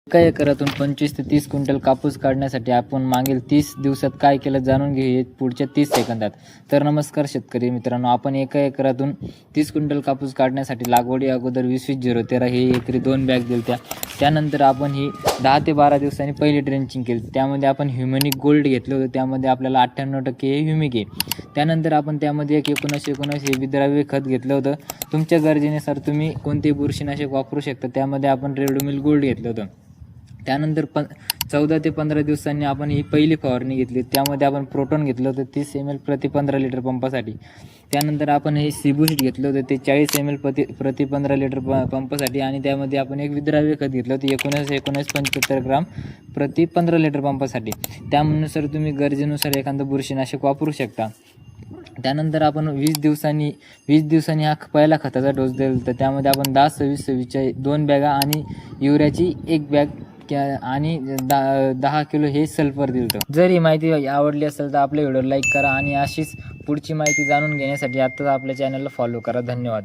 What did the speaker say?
एका एकरातून 25 ते 30 क्विंटल कापूस काढण्यासाठी आपण मागील 30 दिवसात काय केलं जाणून घेऊया पुढच्या 30 सेकंदात. तर नमस्कार शेतकरी मित्रांनो, आपण एका एकरातून 30 क्विंटल कापूस काढण्यासाठी लागवडी अगोदर 20-20-013 हे एकरी 2 बॅग दिल्या. त्यानंतर आपण ही 10 ते 12 दिवसांनी पहिली ड्रेंचिंग केली. त्यामध्ये आपण ह्युमिक गोल्ड घेतलं होतं, त्यामध्ये आपल्याला 98% हे ह्युमिक आहे. त्यानंतर आपण त्यामध्ये एक 19-19 हे विद्राव्य खत घेतलं होतं. तुमच्या गरजेनुसार तुम्ही कोणतेही बुरशीनाशक वापरू शकता. त्यामध्ये आपण रेडोमिल गोल्ड घेतलं होतं. त्यानंतर 14 ते 15 दिवसांनी आपण ही पहिली फवारणी घेतली. त्यामध्ये आपण प्रोटॉन घेतलं होतं 30 ml प्रति 15 लिटर पंपासाठी. त्यानंतर आपण हे सीबूस्ट घेतलं होतं ते 40 ml प्रति 15 लिटर पंपासाठी. आणि त्यामध्ये आपण एक विद्राव्य खत घेतलं होतं 19-19 75 ग्राम प्रति 15 लिटर पंपासाठी. त्यानुसार तुम्ही गरजेनुसार एखादं बुरशीनाशक वापरू शकता. त्यानंतर आपण 20 दिवसांनी हा पहिला खताचा डोस दिला होता. त्यामध्ये आपण 10-26-26च्या 2 बॅगा आणि युरियाची 1 बॅग आणि 10 किलो हे सल्फर दिलं होतं. जर ही माहिती आवडली असेल तर आपल्या व्हिडिओ लाईक करा आणि अशीच पुढची माहिती जाणून घेण्यासाठी आत्ताच आपल्या चॅनलला फॉलो करा. धन्यवाद.